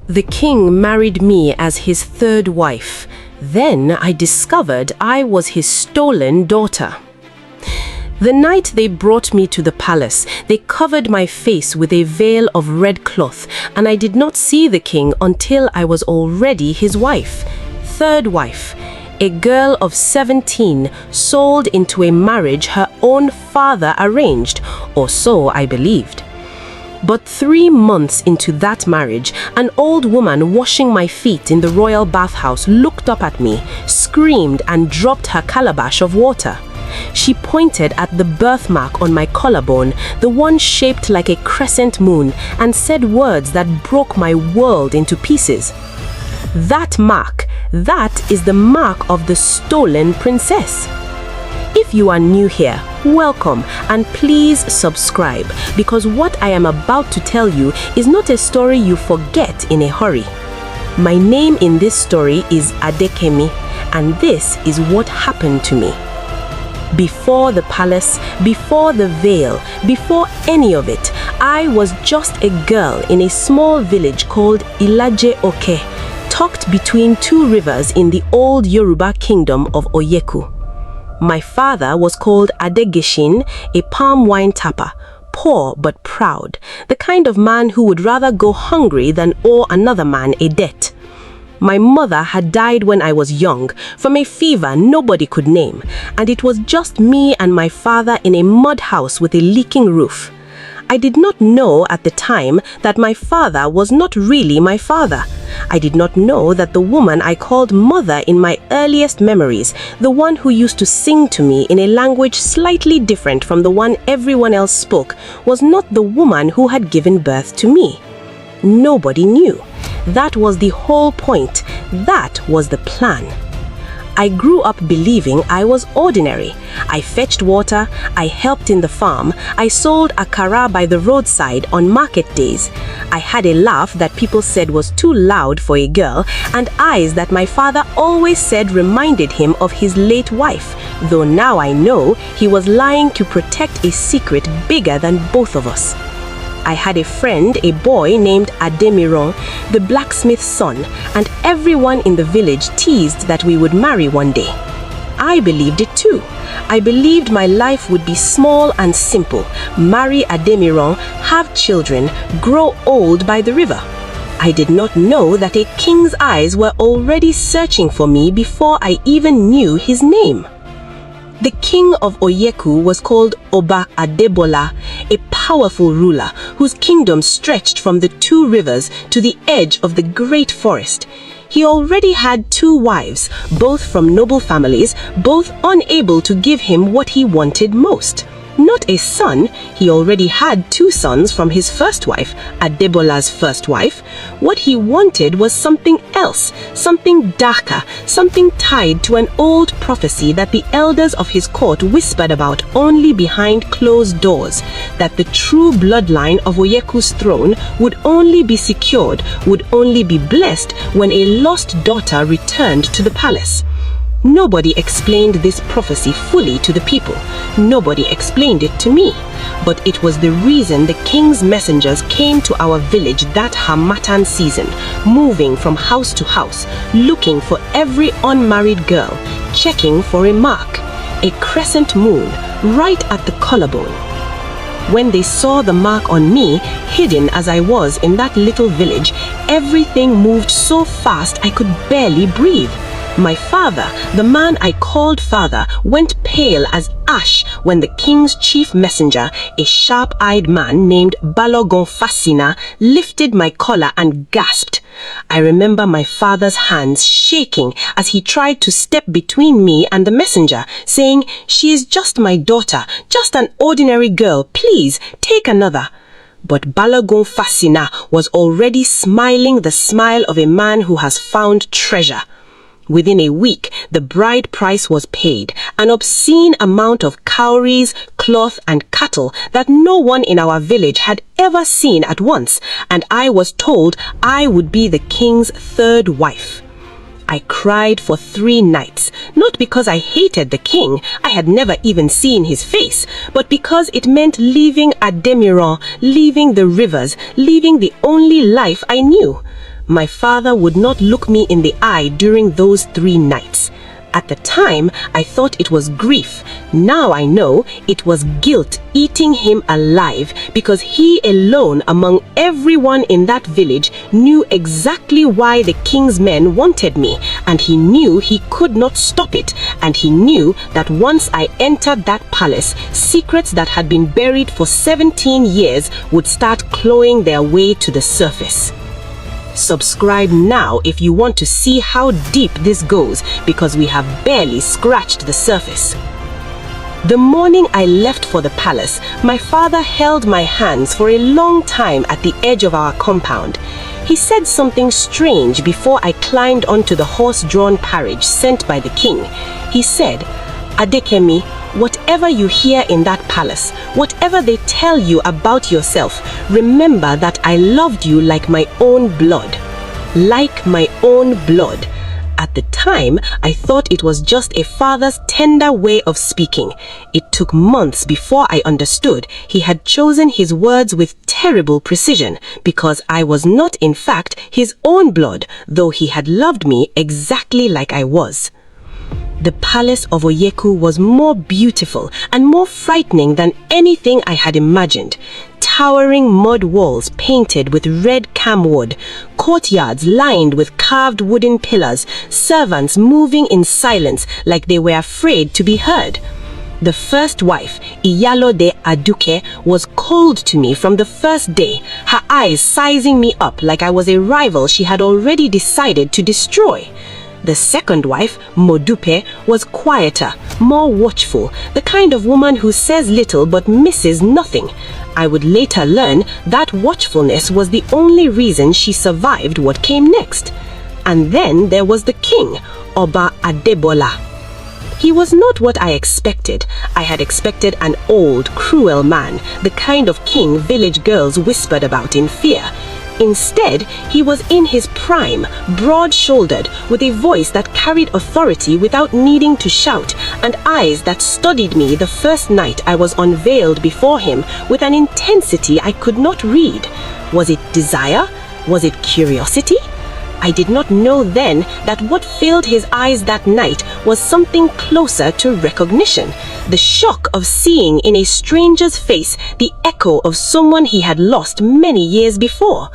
The king married me as his third wife. Then I discovered I was his stolen daughter. The night they brought me to the palace, they covered my face with a veil of red cloth, and I did not see the king until I was already his wife. Third wife, a girl of 17 sold into a marriage her own father arranged, or so I believed. But 3 months into that marriage, an old woman washing my feet in the royal bathhouse looked up at me, screamed, and dropped her calabash of water. She pointed at the birthmark on my collarbone, the one shaped like a crescent moon, and said words that broke my world into pieces. That mark, that is the mark of the stolen princess. If you are new here, welcome, and please subscribe, because what I am about to tell you is not a story you forget in a hurry. My name in this story is Adekemi, and this is what happened to me. Before the palace, before the veil, before any of it, I was just a girl in a small village called Ilaje Oke, tucked between 2 rivers in the old Yoruba kingdom of Oyeku. My father was called Adegeshin, a palm wine tapper, poor but proud, the kind of man who would rather go hungry than owe another man a debt. My mother had died when I was young, from a fever nobody could name, and it was just me and my father in a mud house with a leaking roof. I did not know at the time that my father was not really my father. I did not know that the woman I called mother in my earliest memories, the one who used to sing to me in a language slightly different from the one everyone else spoke, was not the woman who had given birth to me. Nobody knew. That was the whole point. That was the plan. I grew up believing I was ordinary. I fetched water, I helped in the farm, I sold akara by the roadside on market days. I had a laugh that people said was too loud for a girl, and eyes that my father always said reminded him of his late wife, though now I know he was lying to protect a secret bigger than both of us. I had a friend, a boy named Ademiran, the blacksmith's son, and everyone in the village teased that we would marry one day. I believed it too. I believed my life would be small and simple: marry Ademiran, have children, grow old by the river. I did not know that a king's eyes were already searching for me before I even knew his name. The king of Oyeku was called Oba Adebola, a powerful ruler whose kingdom stretched from the 2 rivers to the edge of the great forest. He already had 2 wives, both from noble families, both unable to give him what he wanted most. Not a son. He already had 2 sons from his first wife, Adebola's first wife. What he wanted was something else, something darker, something tied to an old prophecy that the elders of his court whispered about only behind closed doors, that the true bloodline of Oyeku's throne would only be secured, would only be blessed when a lost daughter returned to the palace. Nobody explained this prophecy fully to the people. Nobody explained it to me. But it was the reason the king's messengers came to our village that Harmattan season, moving from house to house, looking for every unmarried girl, checking for a mark, a crescent moon, right at the collarbone. When they saw the mark on me, hidden as I was in that little village, everything moved so fast I could barely breathe. My father, the man I called father, went pale as ash when the king's chief messenger, a sharp-eyed man named Balogun Fasina, lifted my collar and gasped. I remember my father's hands shaking as he tried to step between me and the messenger, saying, "She is just my daughter, just an ordinary girl, please, take another." But Balogun Fasina was already smiling the smile of a man who has found treasure. Within a week, the bride price was paid, an obscene amount of cowries, cloth, and cattle that no one in our village had ever seen at once, and I was told I would be the king's third wife. I cried for 3 nights, not because I hated the king, I had never even seen his face, but because it meant leaving Ademiran, leaving the rivers, leaving the only life I knew. My father would not look me in the eye during those 3 nights. At the time, I thought it was grief. Now I know it was guilt eating him alive, because he alone among everyone in that village knew exactly why the king's men wanted me, and he knew he could not stop it, and he knew that once I entered that palace, secrets that had been buried for 17 years would start clawing their way to the surface. Subscribe now if you want to see how deep this goes, because we have barely scratched the surface. The morning I left for the palace, my father held my hands for a long time at the edge of our compound. He said something strange before I climbed onto the horse-drawn carriage sent by the king. He said, "Adekemi, whatever you hear in that palace, whatever they tell you about yourself, remember that I loved you like my own blood." Like my own blood. At the time, I thought it was just a father's tender way of speaking. It took months before I understood he had chosen his words with terrible precision, because I was not in fact his own blood, though he had loved me exactly like I was. The palace of Oyeku was more beautiful and more frightening than anything I had imagined. Towering mud walls painted with red camwood, courtyards lined with carved wooden pillars, servants moving in silence like they were afraid to be heard. The first wife, Iyalo de Aduke, was cold to me from the first day, her eyes sizing me up like I was a rival she had already decided to destroy. The second wife, Modupe, was quieter, more watchful, the kind of woman who says little but misses nothing. I would later learn that watchfulness was the only reason she survived what came next. And then there was the king, Oba Adebola. He was not what I expected. I had expected an old, cruel man, the kind of king village girls whispered about in fear. Instead, he was in his prime, broad-shouldered, with a voice that carried authority without needing to shout, and eyes that studied me the first night I was unveiled before him with an intensity I could not read. Was it desire? Was it curiosity? I did not know then that what filled his eyes that night was something closer to recognition, the shock of seeing in a stranger's face the echo of someone he had lost many years before.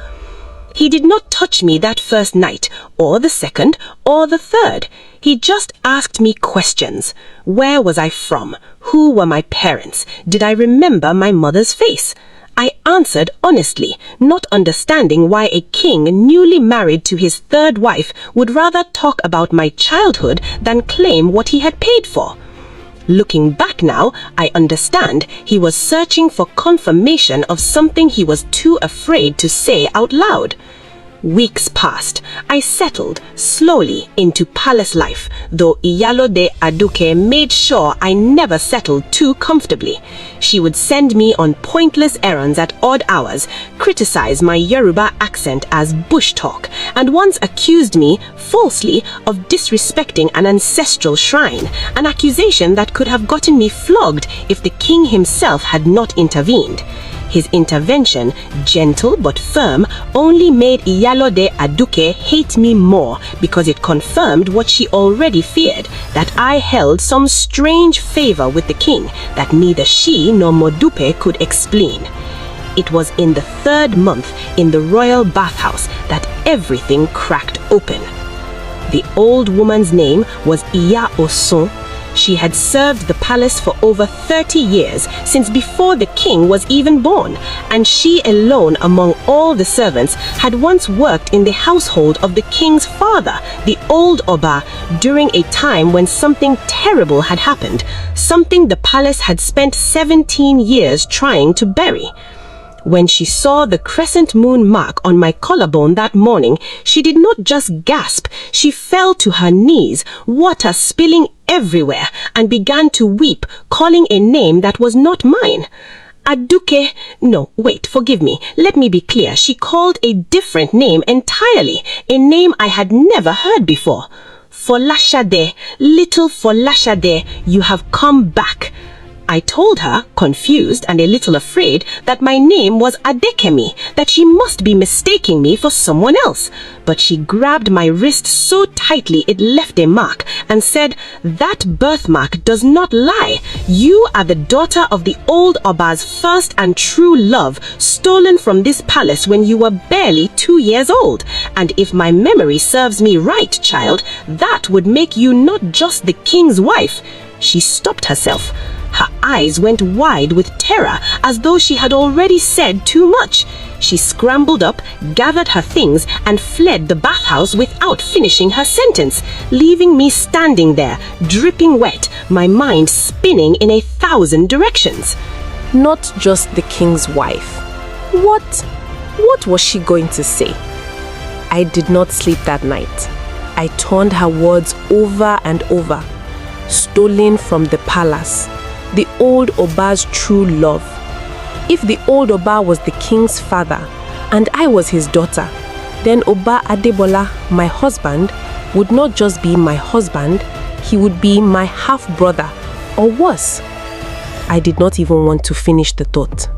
He did not touch me that first night, or the second, or the third. He just asked me questions. Where was I from? Who were my parents? Did I remember my mother's face? I answered honestly, not understanding why a king newly married to his third wife would rather talk about my childhood than claim what he had paid for. Looking back now, I understand he was searching for confirmation of something he was too afraid to say out loud. Weeks passed. I settled, slowly, into palace life, though Iyalo de Aduke made sure I never settled too comfortably. She would send me on pointless errands at odd hours, criticize my Yoruba accent as bush talk, and once accused me, falsely, of disrespecting an ancestral shrine, an accusation that could have gotten me flogged if the king himself had not intervened. His intervention, gentle but firm, only made Iyalo de Aduke hate me more, because it confirmed what she already feared, that I held some strange favor with the king that neither she nor Modupe could explain. It was in the 3rd month in the royal bathhouse that everything cracked open. The old woman's name was Iya Osun. She had served the palace for over 30 years, since before the king was even born, and she alone among all the servants had once worked in the household of the king's father, the old Oba, during a time when something terrible had happened, something the palace had spent 17 years trying to bury. When she saw the crescent moon mark on my collarbone that morning, she did not just gasp, she fell to her knees, water spilling everywhere, and began to weep, calling a name that was not mine. Aduke, no, wait, forgive me, let me be clear, she called a different name entirely, a name I had never heard before. Folashade, little Folashade, you have come back. I told her, confused and a little afraid, that my name was Adekemi, that she must be mistaking me for someone else. But she grabbed my wrist so tightly it left a mark and said, "That birthmark does not lie. You are the daughter of the old Oba's first and true love, stolen from this palace when you were barely 2 years old. And if my memory serves me right, child, that would make you not just the king's wife." She stopped herself. Her eyes went wide with terror, as though she had already said too much. She scrambled up, gathered her things, and fled the bathhouse without finishing her sentence, leaving me standing there, dripping wet, my mind spinning in 1,000 directions. Not just the king's wife. What was she going to say? I did not sleep that night. I turned her words over and over. Stolen from the palace. The old Oba's true love. If the old Oba was the king's father and I was his daughter, then Oba Adebola, my husband, would not just be my husband, he would be my half-brother, or worse. I did not even want to finish the thought.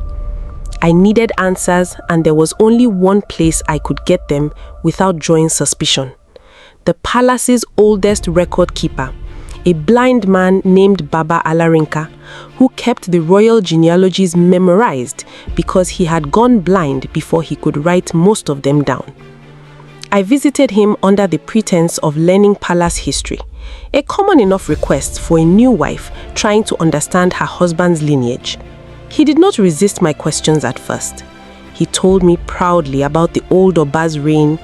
I needed answers, and there was only one place I could get them without drawing suspicion. The palace's oldest record keeper, a blind man named Baba Alarinka, who kept the royal genealogies memorized because he had gone blind before he could write most of them down. I visited him under the pretense of learning palace history, a common enough request for a new wife trying to understand her husband's lineage. He did not resist my questions at first. He told me proudly about the old Oba's reign,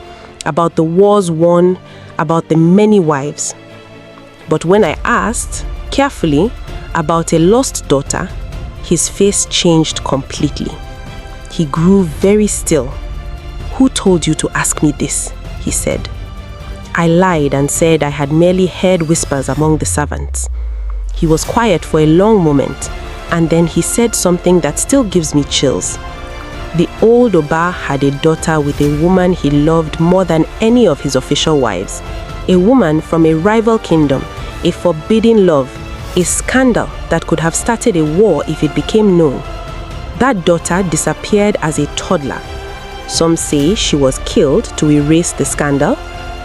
about the wars won, about the many wives. But when I asked, carefully, about a lost daughter, his face changed completely. He grew very still. "Who told you to ask me this?" he said. I lied and said I had merely heard whispers among the servants. He was quiet for a long moment, and then he said something that still gives me chills. The old Oba had a daughter with a woman he loved more than any of his official wives, a woman from a rival kingdom, a forbidden love, a scandal that could have started a war if it became known. That daughter disappeared as a toddler. Some say she was killed to erase the scandal.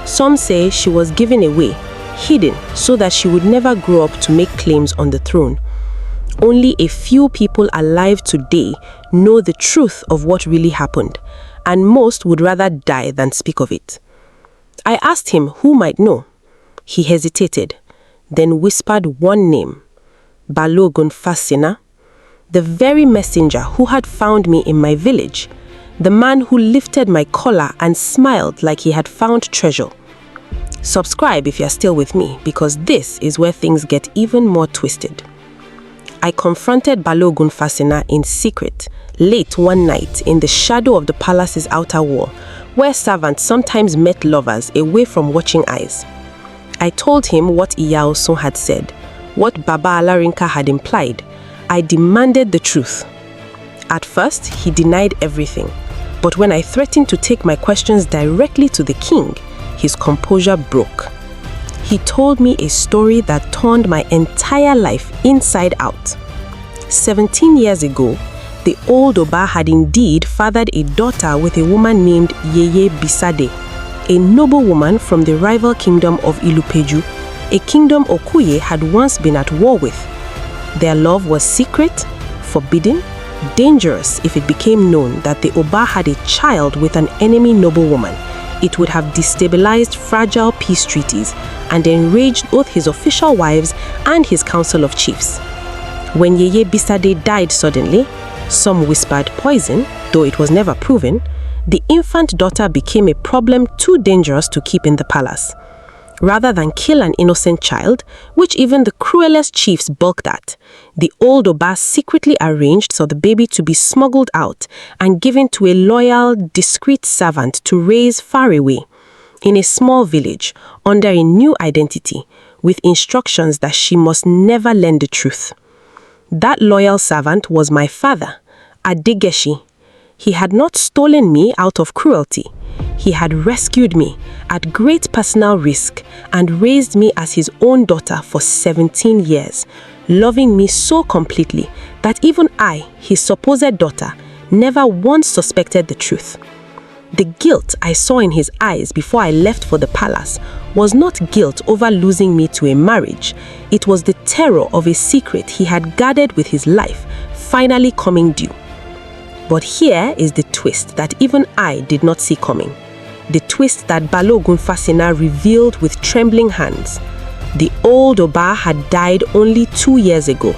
Some say she was given away, hidden so that she would never grow up to make claims on the throne. Only a few people alive today know the truth of what really happened, and most would rather die than speak of it. I asked him who might know. He hesitated, then whispered one name, Balogun Fasina, the very messenger who had found me in my village, the man who lifted my collar and smiled like he had found treasure. Subscribe if you're still with me, because this is where things get even more twisted. I confronted Balogun Fasina in secret, late one night in the shadow of the palace's outer wall, where servants sometimes met lovers away from watching eyes. I told him what Iyaosun had said, what Baba Alarinka had implied. I demanded the truth. At first, he denied everything, but when I threatened to take my questions directly to the king, his composure broke. He told me a story that turned my entire life inside out. 17 years ago, the old Oba had indeed fathered a daughter with a woman named Yeye Bisade, a noble woman from the rival kingdom of Ilupeju, a kingdom Okuye had once been at war with. Their love was secret, forbidden, dangerous. If it became known that the Oba had a child with an enemy noblewoman, it would have destabilized fragile peace treaties and enraged both his official wives and his council of chiefs. When Yeye Bisade died suddenly, some whispered poison, though it was never proven, the infant daughter became a problem too dangerous to keep in the palace. Rather than kill an innocent child, which even the cruelest chiefs balked at, the old Oba secretly arranged for the baby to be smuggled out and given to a loyal, discreet servant to raise far away, in a small village, under a new identity, with instructions that she must never learn the truth. That loyal servant was my father, Adegeshi. He had not stolen me out of cruelty. He had rescued me at great personal risk and raised me as his own daughter for 17 years, loving me so completely that even I, his supposed daughter, never once suspected the truth. The guilt I saw in his eyes before I left for the palace was not guilt over losing me to a marriage. It was the terror of a secret he had guarded with his life finally coming due. But here is the twist that even I did not see coming. The twist that Balogun Fasina revealed with trembling hands. The old Oba had died only 2 years ago,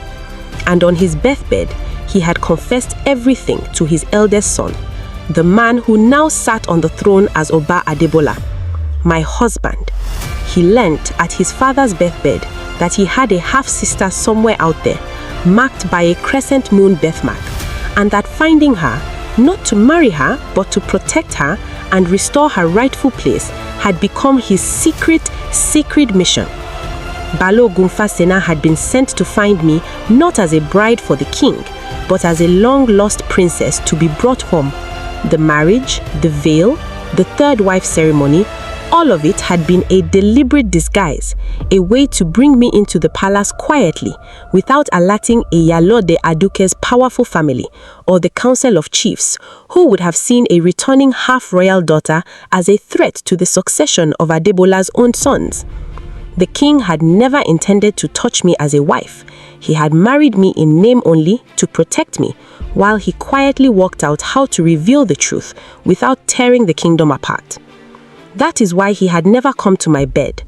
and on his deathbed, he had confessed everything to his eldest son, the man who now sat on the throne as Oba Adebola, my husband. He learnt at his father's deathbed that he had a half-sister somewhere out there, marked by a crescent moon birthmark, and that finding her, not to marry her, but to protect her and restore her rightful place, had become his sacred mission. Balogun Fasina had been sent to find me not as a bride for the king, but as a long-lost princess to be brought home. The marriage, the veil, the third wife ceremony, all of it had been a deliberate disguise, a way to bring me into the palace quietly, without alerting Iyalode Aduke's powerful family, or the council of chiefs, who would have seen a returning half-royal daughter as a threat to the succession of Adebola's own sons. The king had never intended to touch me as a wife. He had married me in name only to protect me, while he quietly worked out how to reveal the truth without tearing the kingdom apart. That is why he had never come to my bed.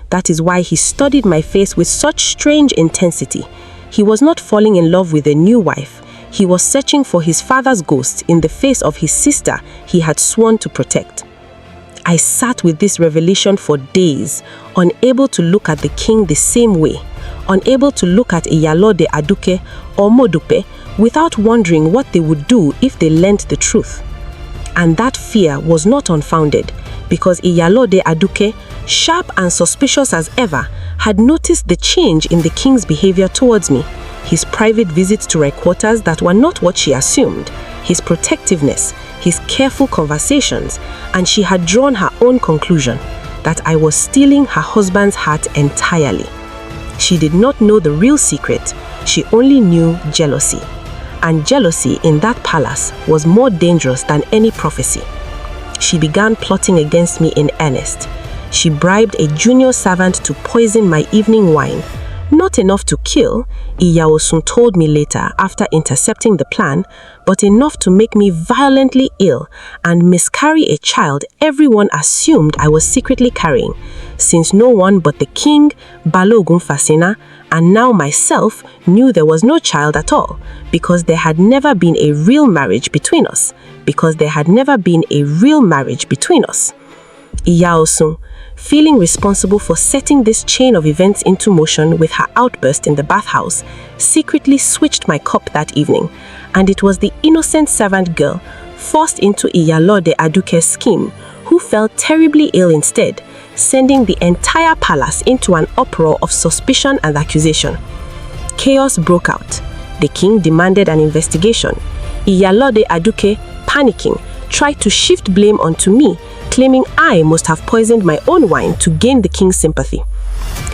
That is why he studied my face with such strange intensity. He was not falling in love with a new wife. He was searching for his father's ghost in the face of his sister he had sworn to protect. I sat with this revelation for days, unable to look at the king the same way, unable to look at Iyalode Aduke or Modupe without wondering what they would do if they learnt the truth. And that fear was not unfounded, because Iyalode Aduke, sharp and suspicious as ever, had noticed the change in the king's behavior towards me, his private visits to my quarters that were not what she assumed, his protectiveness, his careful conversations, and she had drawn her own conclusion, that I was stealing her husband's heart entirely. She did not know the real secret, she only knew jealousy. And jealousy in that palace was more dangerous than any prophecy. She began plotting against me in earnest. She bribed a junior servant to poison my evening wine. Not enough to kill, Iyaosun told me later after intercepting the plan, but enough to make me violently ill and miscarry a child everyone assumed I was secretly carrying, since no one but the king, Balogun Fasina, and now myself knew there was no child at all, because there had never been a real marriage between us. Iyaosun, feeling responsible for setting this chain of events into motion with her outburst in the bathhouse, secretly switched my cup that evening, and it was the innocent servant girl, forced into Iyalode Aduke's scheme, who fell terribly ill instead, sending the entire palace into an uproar of suspicion and accusation. Chaos broke out. The king demanded an investigation. Iyalode Aduke, panicking, tried to shift blame onto me, claiming I must have poisoned my own wine to gain the king's sympathy.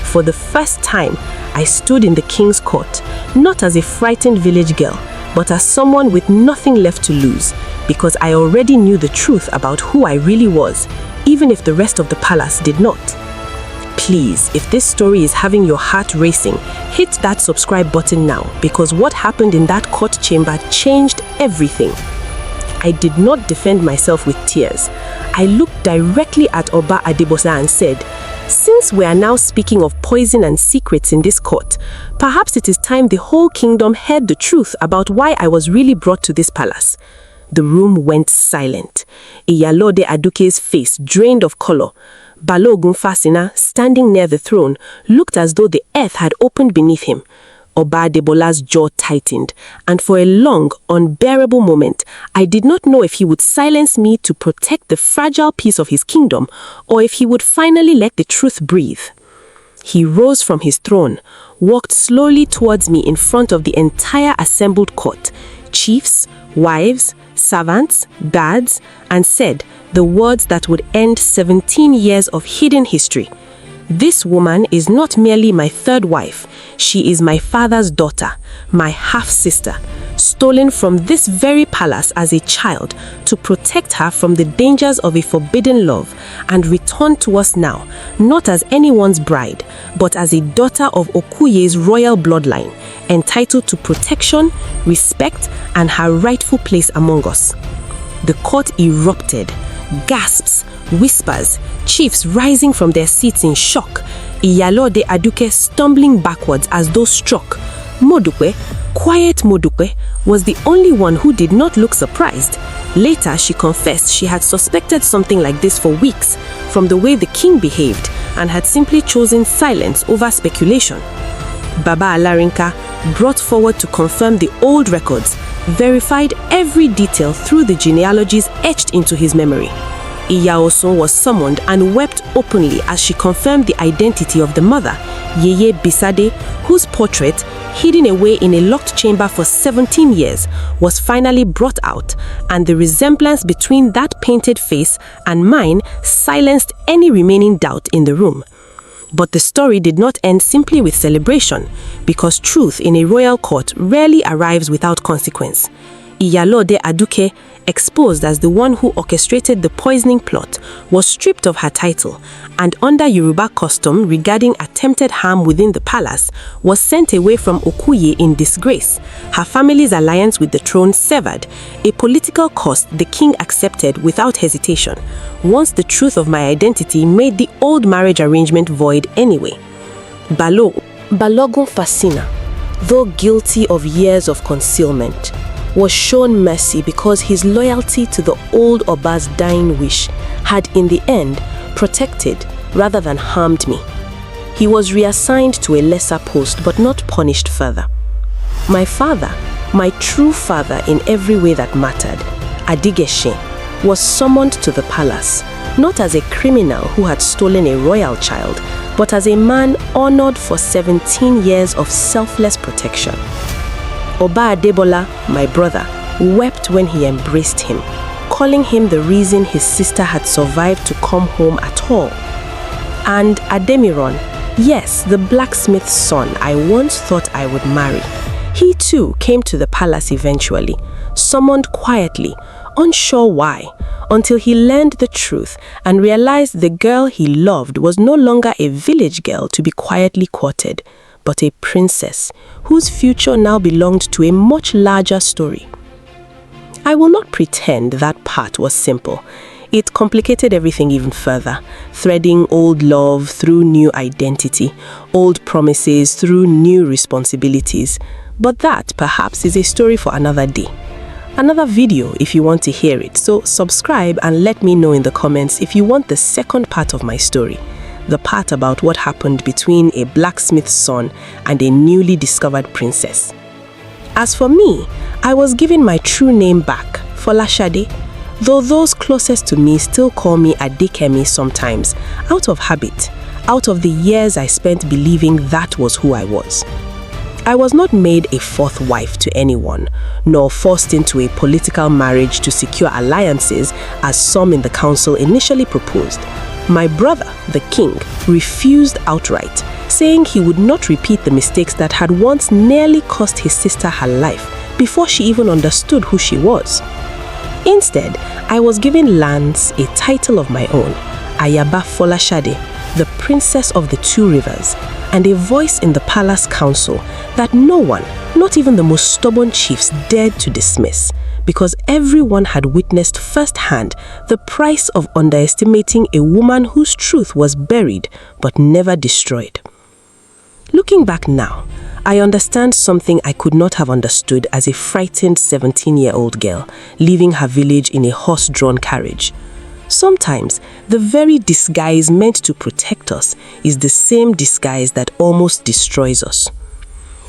For the first time, I stood in the king's court, not as a frightened village girl, but as someone with nothing left to lose, because I already knew the truth about who I really was, even if the rest of the palace did not. Please, if this story is having your heart racing, hit that subscribe button now, because what happened in that court chamber changed everything. I did not defend myself with tears. I looked directly at Oba Adebosa and said, "Since we are now speaking of poison and secrets in this court, perhaps it is time the whole kingdom heard the truth about why I was really brought to this palace." The room went silent. Iyalode Aduke's face drained of color. Balogun Fasina, standing near the throne, looked as though the earth had opened beneath him. Oba Adebola's jaw tightened, and for a long, unbearable moment, I did not know if he would silence me to protect the fragile peace of his kingdom, or if he would finally let the truth breathe. He rose from his throne, walked slowly towards me in front of the entire assembled court, chiefs, wives, servants, guards, and said the words that would end 17 years of hidden history. This woman is not merely my third wife, she is my father's daughter, my half-sister, stolen from this very palace as a child to protect her from the dangers of a forbidden love and returned to us now, not as anyone's bride, but as a daughter of Okuye's royal bloodline, entitled to protection, respect, and her rightful place among us. The court erupted. Gasps, whispers, chiefs rising from their seats in shock, Iyalode Aduke stumbling backwards as though struck. Modupe, quiet Modupe, was the only one who did not look surprised. Later, she confessed she had suspected something like this for weeks, from the way the king behaved, and had simply chosen silence over speculation. Baba Alarinka, brought forward to confirm the old records, verified every detail through the genealogies etched into his memory. Iya Osun was summoned and wept openly as she confirmed the identity of the mother, Yeye Bisade, whose portrait, hidden away in a locked chamber for 17 years, was finally brought out, and the resemblance between that painted face and mine silenced any remaining doubt in the room. But the story did not end simply with celebration, because truth in a royal court rarely arrives without consequence. Iyalode Aduke, exposed as the one who orchestrated the poisoning plot, was stripped of her title, and under Yoruba custom regarding attempted harm within the palace, was sent away from Okuye in disgrace, her family's alliance with the throne severed, a political cost the king accepted without hesitation, once the truth of my identity made the old marriage arrangement void anyway. Balogun Fasina, though guilty of years of concealment, was shown mercy because his loyalty to the old Oba's dying wish had in the end protected rather than harmed me. He was reassigned to a lesser post but not punished further. My father, my true father in every way that mattered, Adigeshe, was summoned to the palace, not as a criminal who had stolen a royal child, but as a man honored for 17 years of selfless protection. Oba Adebola, my brother, wept when he embraced him, calling him the reason his sister had survived to come home at all. And Ademiron, yes, the blacksmith's son I once thought I would marry, he too came to the palace eventually, summoned quietly, unsure why, until he learned the truth and realized the girl he loved was no longer a village girl to be quietly courted, but a princess whose future now belonged to a much larger story. I will not pretend that part was simple. It complicated everything even further, threading old love through new identity, old promises through new responsibilities. But that, perhaps, is a story for another day. Another video if you want to hear it, so subscribe and let me know in the comments if you want the second part of my story. The part about what happened between a blacksmith's son and a newly discovered princess. As for me, I was given my true name back, Folashade, though those closest to me still call me Adekemi sometimes, out of habit, out of the years I spent believing that was who I was. I was not made a fourth wife to anyone, nor forced into a political marriage to secure alliances as some in the council initially proposed. My brother, the king, refused outright, saying he would not repeat the mistakes that had once nearly cost his sister her life before she even understood who she was. Instead, I was given lands, a title of my own, Ayaba Folashade, the princess of the two rivers, and a voice in the palace council that no one, not even the most stubborn chiefs, dared to dismiss, because everyone had witnessed firsthand the price of underestimating a woman whose truth was buried but never destroyed. Looking back now, I understand something I could not have understood as a frightened 17-year-old girl leaving her village in a horse-drawn carriage. Sometimes, the very disguise meant to protect us is the same disguise that almost destroys us.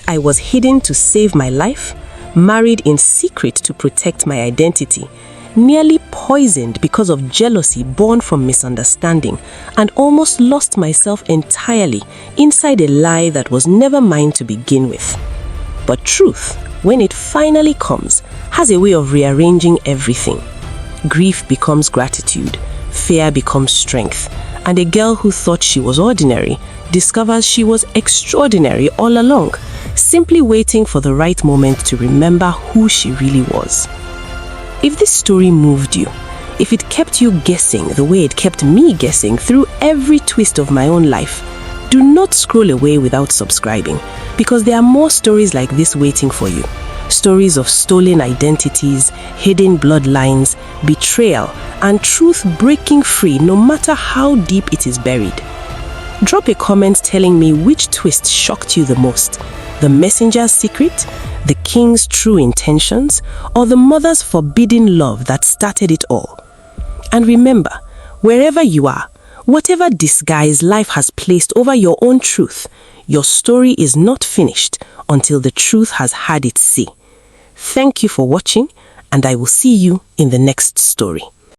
I was hidden to save my life, married in secret to protect my identity, nearly poisoned because of jealousy born from misunderstanding, and almost lost myself entirely inside a lie that was never mine to begin with. But truth, when it finally comes, has a way of rearranging everything. Grief becomes gratitude, fear becomes strength, and a girl who thought she was ordinary discovers she was extraordinary all along, simply waiting for the right moment to remember who she really was. If this story moved you, if it kept you guessing the way it kept me guessing through every twist of my own life, do not scroll away without subscribing, because there are more stories like this waiting for you. Stories of stolen identities, hidden bloodlines, betrayal, and truth breaking free no matter how deep it is buried. Drop a comment telling me which twist shocked you the most: the messenger's secret, the king's true intentions, or the mother's forbidden love that started it all. And remember, wherever you are, whatever disguise life has placed over your own truth, your story is not finished until the truth has had its say. Thank you for watching, and I will see you in the next story.